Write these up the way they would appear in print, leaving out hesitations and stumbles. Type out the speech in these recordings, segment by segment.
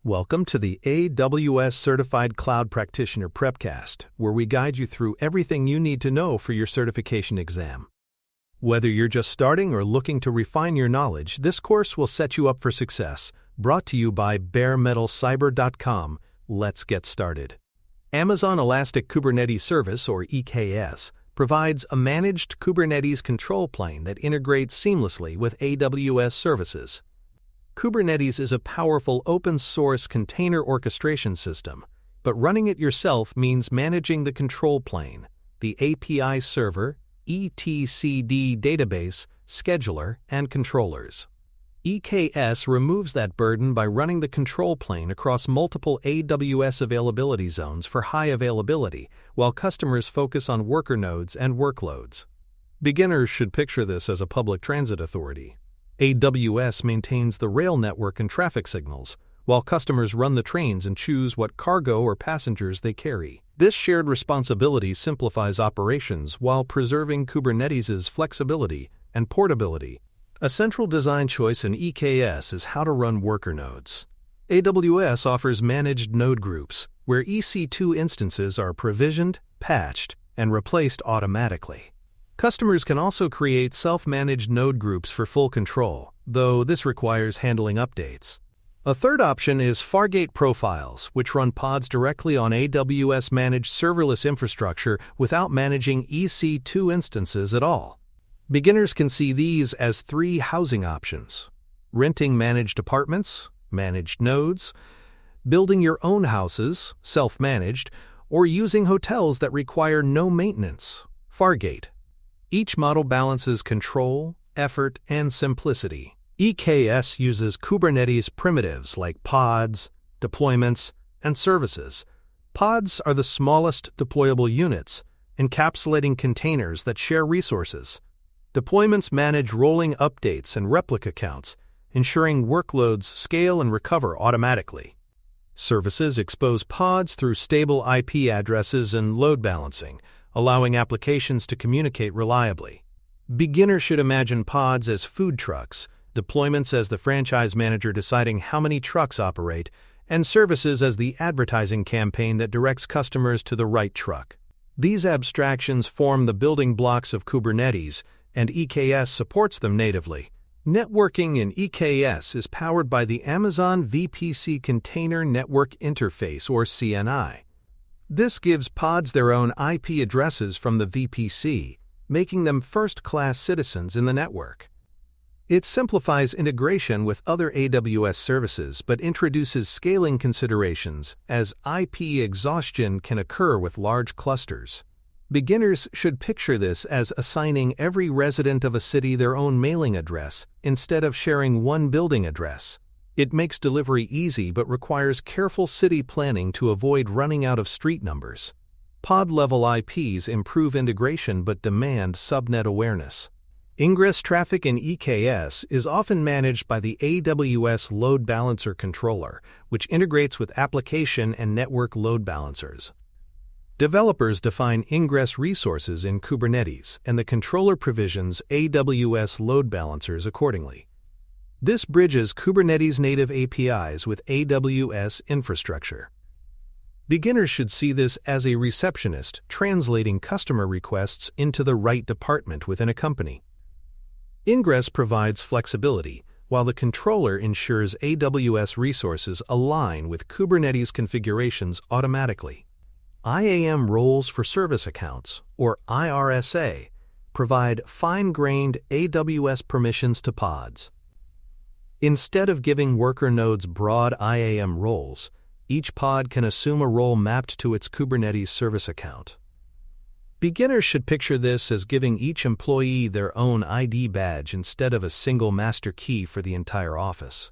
Welcome to the AWS Certified Cloud Practitioner Prepcast, where we guide you through everything you need to know for your certification exam. Whether you're just starting or looking to refine your knowledge, this course will set you up for success. Brought to you by baremetalcyber.com. Let's get started. Amazon Elastic Kubernetes Service, or EKS, provides a managed Kubernetes control plane that integrates seamlessly with AWS services. Kubernetes is a powerful open-source container orchestration system, but running it yourself means managing the control plane, the API server, etcd database, scheduler, and controllers. EKS removes that burden by running the control plane across multiple AWS availability zones for high availability, while customers focus on worker nodes and workloads. Beginners should picture this as a public transit authority. AWS maintains the rail network and traffic signals, while customers run the trains and choose what cargo or passengers they carry. This shared responsibility simplifies operations while preserving Kubernetes' flexibility and portability. A central design choice in EKS is how to run worker nodes. AWS offers managed node groups, where EC2 instances are provisioned, patched, and replaced automatically. Customers can also create self-managed node groups for full control, though this requires handling updates. A third option is Fargate Profiles, which run pods directly on AWS-managed serverless infrastructure without managing EC2 instances at all. Beginners can see these as three housing options: renting managed apartments, managed nodes, building your own houses, self-managed, or using hotels that require no maintenance, Fargate. Each model balances control, effort, and simplicity. EKS uses Kubernetes primitives like pods, deployments, and services. Pods are the smallest deployable units, encapsulating containers that share resources. Deployments manage rolling updates and replica counts, ensuring workloads scale and recover automatically. Services expose pods through stable IP addresses and load balancing, allowing applications to communicate reliably. Beginners should imagine pods as food trucks, deployments as the franchise manager deciding how many trucks operate, and services as the advertising campaign that directs customers to the right truck. These abstractions form the building blocks of Kubernetes, and EKS supports them natively. Networking in EKS is powered by the Amazon VPC Container Network Interface, or CNI. This gives pods their own IP addresses from the VPC, making them first-class citizens in the network. It simplifies integration with other AWS services but introduces scaling considerations, as IP exhaustion can occur with large clusters. Beginners should picture this as assigning every resident of a city their own mailing address instead of sharing one building address. It makes delivery easy but requires careful city planning to avoid running out of street numbers. Pod-level IPs improve integration but demand subnet awareness. Ingress traffic in EKS is often managed by the AWS Load Balancer controller, which integrates with application and network load balancers. Developers define ingress resources in Kubernetes, and the controller provisions AWS load balancers accordingly. This bridges Kubernetes native APIs with AWS infrastructure. Beginners should see this as a receptionist translating customer requests into the right department within a company. Ingress provides flexibility, while the controller ensures AWS resources align with Kubernetes configurations automatically. IAM roles for service accounts, or IRSA, provide fine-grained AWS permissions to pods. Instead of giving worker nodes broad IAM roles, each pod can assume a role mapped to its Kubernetes service account. Beginners should picture this as giving each employee their own ID badge instead of a single master key for the entire office.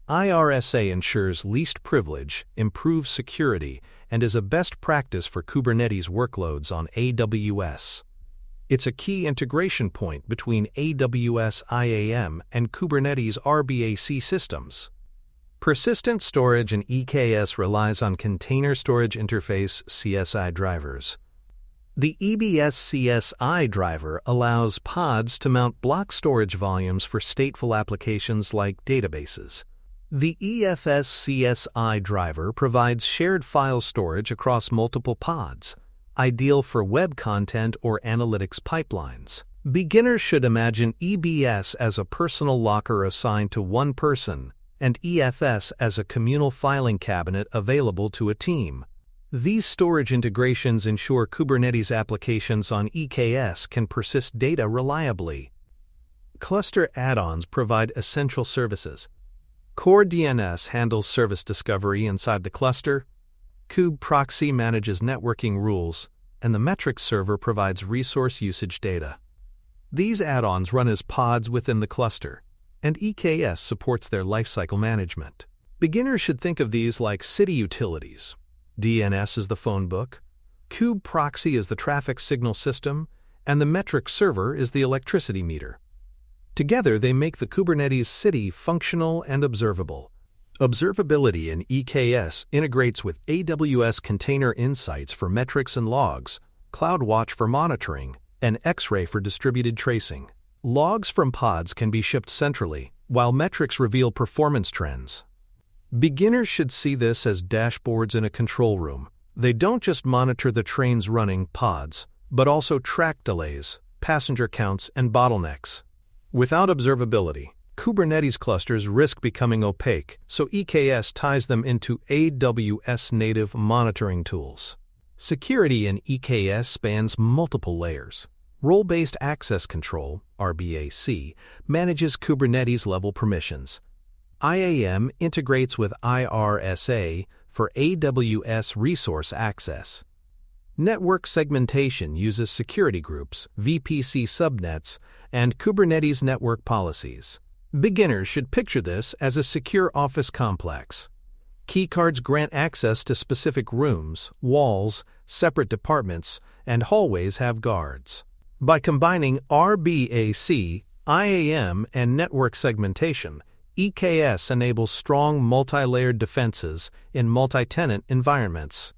IRSA ensures least privilege, improves security, and is a best practice for Kubernetes workloads on AWS. It's a key integration point between AWS IAM and Kubernetes RBAC systems. Persistent storage in EKS relies on Container Storage Interface (CSI) drivers. The EBS CSI driver allows pods to mount block storage volumes for stateful applications like databases. The EFS CSI driver provides shared file storage across multiple pods, ideal for web content or analytics pipelines. Beginners should imagine EBS as a personal locker assigned to one person and EFS as a communal filing cabinet available to a team. These storage integrations ensure Kubernetes applications on EKS can persist data reliably. Cluster add-ons provide essential services. Core DNS handles service discovery inside the cluster, kube proxy manages networking rules, and the metrics server provides resource usage data. These add-ons run as pods within the cluster, and EKS supports their lifecycle management. Beginners should think of these like city utilities. DNS is the phone book, kube proxy is the traffic signal system, and the metrics server is the electricity meter. Together, they make the Kubernetes city functional and observable. Observability in EKS integrates with AWS Container Insights for metrics and logs, CloudWatch for monitoring, and X-Ray for distributed tracing. Logs from pods can be shipped centrally, while metrics reveal performance trends. Beginners should see this as dashboards in a control room. They don't just monitor the trains running pods, but also track delays, passenger counts, and bottlenecks. Without observability, Kubernetes clusters risk becoming opaque, so EKS ties them into AWS native monitoring tools. Security in EKS spans multiple layers. Role-based access control, RBAC, manages Kubernetes-level permissions. IAM integrates with IRSA for AWS resource access. Network segmentation uses security groups, VPC subnets, and Kubernetes network policies. Beginners should picture this as a secure office complex. Keycards grant access to specific rooms, walls, separate departments, and hallways have guards. By combining RBAC, IAM, and network segmentation, EKS enables strong multi-layered defenses in multi-tenant environments.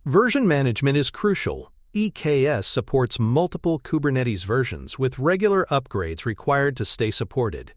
Version management is crucial. EKS supports multiple Kubernetes versions with regular upgrades required to stay supported.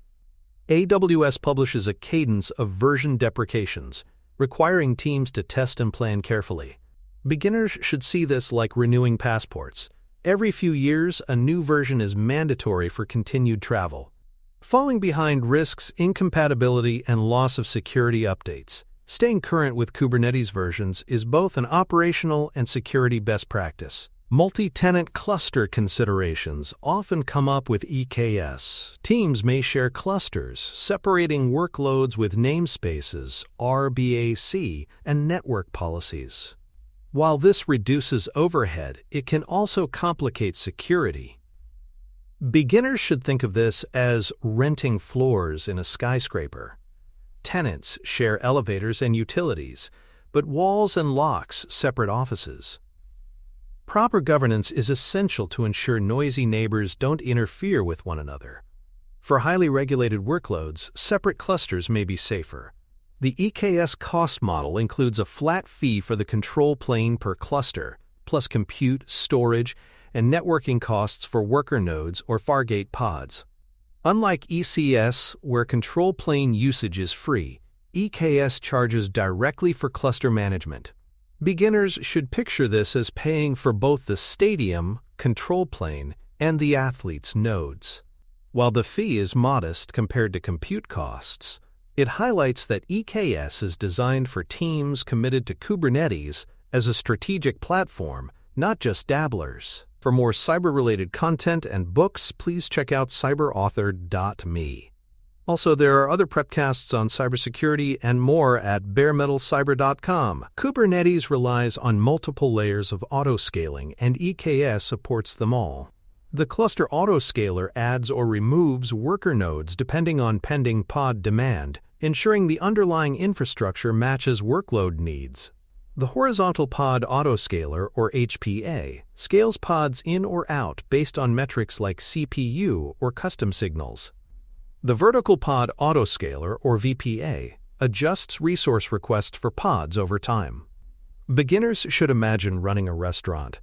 AWS publishes a cadence of version deprecations, requiring teams to test and plan carefully. Beginners should see this like renewing passports. Every few years, a new version is mandatory for continued travel. Falling behind risks incompatibility and loss of security updates. Staying current with Kubernetes versions is both an operational and security best practice. Multi-tenant cluster considerations often come up with EKS. Teams may share clusters, separating workloads with namespaces, RBAC, and network policies. While this reduces overhead, it can also complicate security. Beginners should think of this as renting floors in a skyscraper. Tenants share elevators and utilities, but walls and locks separate offices. Proper governance is essential to ensure noisy neighbors don't interfere with one another. For highly regulated workloads, separate clusters may be safer. The EKS cost model includes a flat fee for the control plane per cluster, plus compute, storage, and networking costs for worker nodes or Fargate pods. Unlike ECS, where control plane usage is free, EKS charges directly for cluster management. Beginners should picture this as paying for both the stadium, control plane, and the athlete's nodes. While the fee is modest compared to compute costs, it highlights that EKS is designed for teams committed to Kubernetes as a strategic platform, not just dabblers. For more cyber-related content and books, please check out cyberauthor.me. Also, there are other prepcasts on cybersecurity and more at baremetalcyber.com. Kubernetes relies on multiple layers of autoscaling, and EKS supports them all. The cluster autoscaler adds or removes worker nodes depending on pending pod demand, ensuring the underlying infrastructure matches workload needs. The horizontal pod autoscaler, or HPA, scales pods in or out based on metrics like CPU or custom signals. The vertical pod autoscaler, or VPA, adjusts resource requests for pods over time. Beginners should imagine running a restaurant.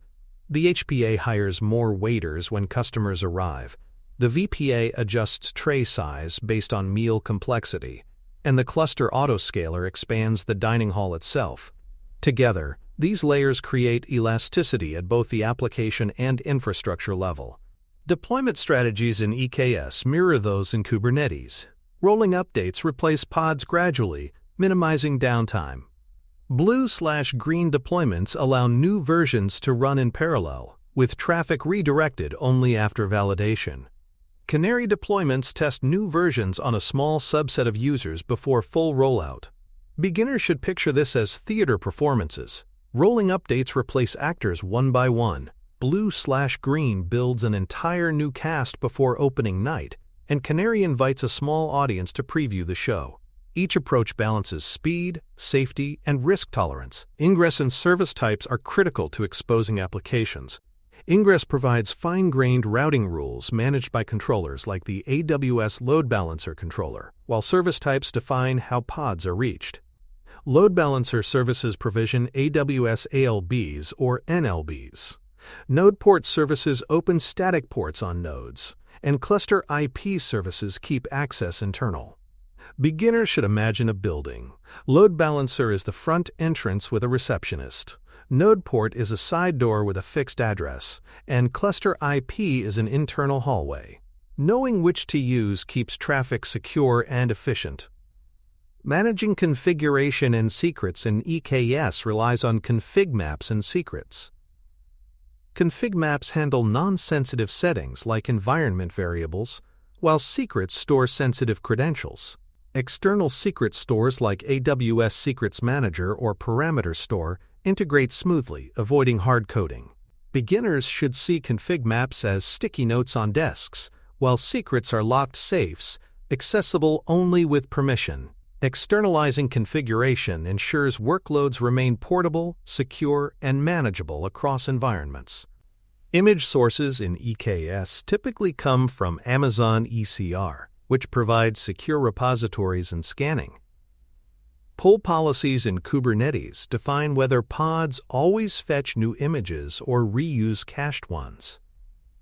The HPA hires more waiters when customers arrive. The VPA adjusts tray size based on meal complexity, and the cluster autoscaler expands the dining hall itself. Together, these layers create elasticity at both the application and infrastructure level. Deployment strategies in EKS mirror those in Kubernetes. Rolling updates replace pods gradually, minimizing downtime. Blue/green deployments allow new versions to run in parallel, with traffic redirected only after validation. Canary deployments test new versions on a small subset of users before full rollout. Beginners should picture this as theater performances. Rolling updates replace actors one by one. Blue/green builds an entire new cast before opening night, and Canary invites a small audience to preview the show. Each approach balances speed, safety, and risk tolerance. Ingress and service types are critical to exposing applications. Ingress provides fine-grained routing rules managed by controllers like the AWS Load Balancer controller, while service types define how pods are reached. Load Balancer services provision AWS ALBs or NLBs. Node port services open static ports on nodes, and cluster IP services keep access internal. Beginners should imagine a building. Load Balancer is the front entrance with a receptionist. Node port is a side door with a fixed address, and cluster IP is an internal hallway. Knowing which to use keeps traffic secure and efficient. Managing configuration and secrets in EKS relies on config maps and secrets. Config maps handle non-sensitive settings like environment variables, while secrets store sensitive credentials. External secret stores like AWS Secrets Manager or Parameter Store integrate smoothly, avoiding hard coding. Beginners should see config maps as sticky notes on desks, while secrets are locked safes, accessible only with permission. Externalizing configuration ensures workloads remain portable, secure, and manageable across environments. Image sources in EKS typically come from Amazon ECR, which provides secure repositories and scanning. Pull policies in Kubernetes define whether pods always fetch new images or reuse cached ones.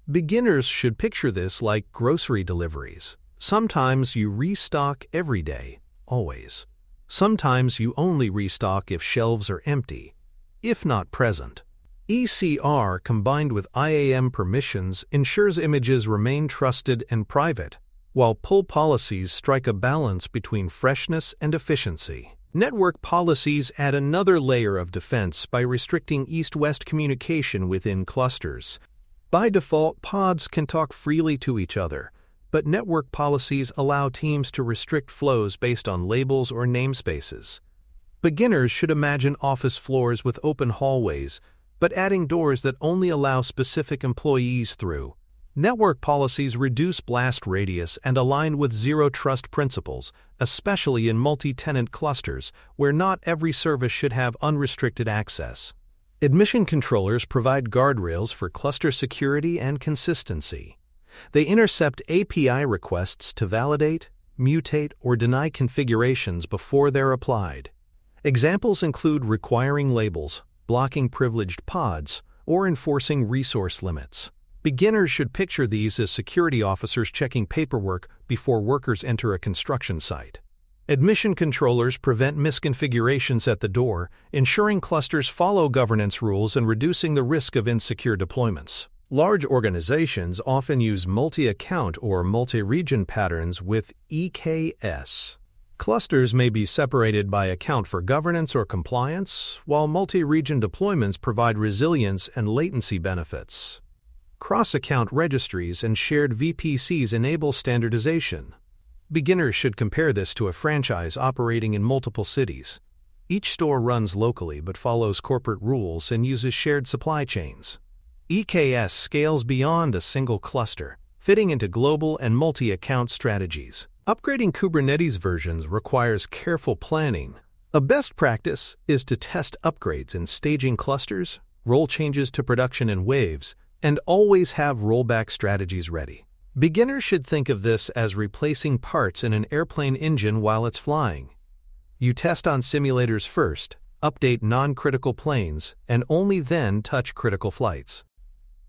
Beginners should picture this like grocery deliveries. Sometimes you restock every day. Always. Sometimes you only restock if shelves are empty, if not present. ECR combined with IAM permissions ensures images remain trusted and private, while pull policies strike a balance between freshness and efficiency. Network policies add another layer of defense by restricting east-west communication within clusters. By default, pods can talk freely to each other, but network policies allow teams to restrict flows based on labels or namespaces. Beginners should imagine office floors with open hallways, but adding doors that only allow specific employees through. Network policies reduce blast radius and align with zero-trust principles, especially in multi-tenant clusters, where not every service should have unrestricted access. Admission controllers provide guardrails for cluster security and consistency. They intercept API requests to validate, mutate, or deny configurations before they're applied. Examples include requiring labels, blocking privileged pods, or enforcing resource limits. Beginners should picture these as security officers checking paperwork before workers enter a construction site. Admission controllers prevent misconfigurations at the door, ensuring clusters follow governance rules and reducing the risk of insecure deployments. Large organizations often use multi-account or multi-region patterns with EKS. Clusters may be separated by account for governance or compliance, while multi-region deployments provide resilience and latency benefits. Cross-account registries and shared VPCs enable standardization. Beginners should compare this to a franchise operating in multiple cities. Each store runs locally but follows corporate rules and uses shared supply chains. EKS scales beyond a single cluster, fitting into global and multi-account strategies. Upgrading Kubernetes versions requires careful planning. A best practice is to test upgrades in staging clusters, roll changes to production in waves, and always have rollback strategies ready. Beginners should think of this as replacing parts in an airplane engine while it's flying. You test on simulators first, update non-critical planes, and only then touch critical flights.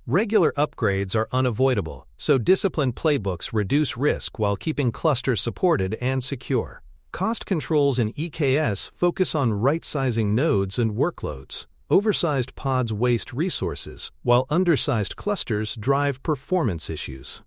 Regular upgrades are unavoidable, so disciplined playbooks reduce risk while keeping clusters supported and secure. Cost controls in EKS focus on right-sizing nodes and workloads. Oversized pods waste resources, while undersized clusters drive performance issues.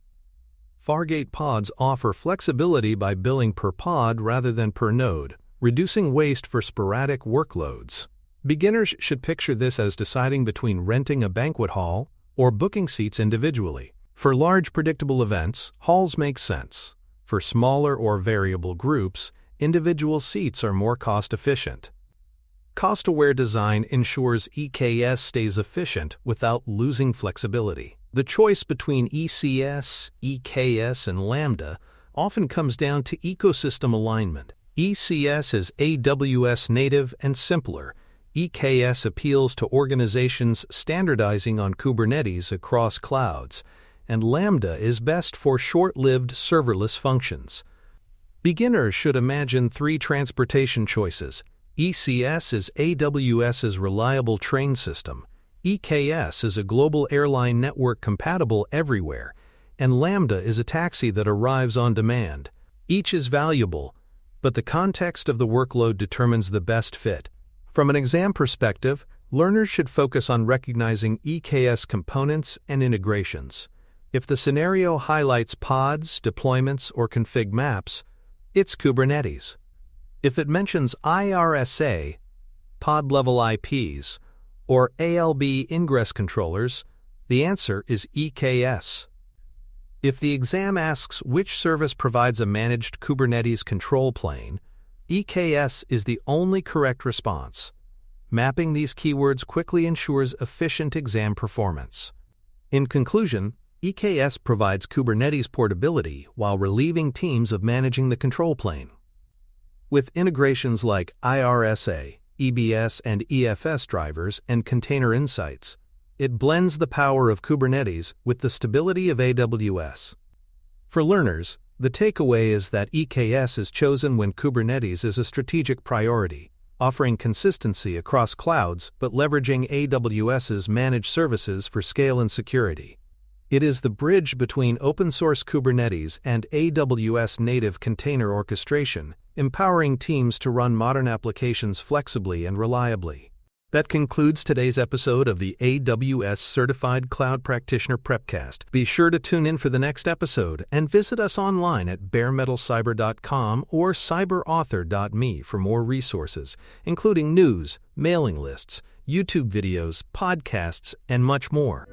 Fargate pods offer flexibility by billing per pod rather than per node, reducing waste for sporadic workloads. Beginners should picture this as deciding between renting a banquet hall or booking seats individually. For large predictable events, halls make sense. For smaller or variable groups, individual seats are more cost-efficient. Cost-aware design ensures EKS stays efficient without losing flexibility. The choice between ECS, EKS, and Lambda often comes down to ecosystem alignment. ECS is AWS native and simpler. EKS appeals to organizations standardizing on Kubernetes across clouds, and Lambda is best for short-lived serverless functions. Beginners should imagine three transportation choices. ECS is AWS's reliable train system, EKS is a global airline network compatible everywhere, and Lambda is a taxi that arrives on demand. Each is valuable, but the context of the workload determines the best fit. From an exam perspective, learners should focus on recognizing EKS components and integrations. If the scenario highlights pods, deployments, or config maps, it's Kubernetes. If it mentions IRSA, pod-level IPs, or ALB ingress controllers, the answer is EKS. If the exam asks which service provides a managed Kubernetes control plane, EKS is the only correct response. Mapping these keywords quickly ensures efficient exam performance. In conclusion, EKS provides Kubernetes portability while relieving teams of managing the control plane. With integrations like IRSA, EBS, and EFS drivers and container insights, it blends the power of Kubernetes with the stability of AWS. For learners, the takeaway is that EKS is chosen when Kubernetes is a strategic priority, offering consistency across clouds but leveraging AWS's managed services for scale and security. It is the bridge between open-source Kubernetes and AWS native container orchestration, empowering teams to run modern applications flexibly and reliably. That concludes today's episode of the AWS Certified Cloud Practitioner Prepcast. Be sure to tune in for the next episode and visit us online at baremetalcyber.com or cyberauthor.me for more resources, including news, mailing lists, YouTube videos, podcasts, and much more.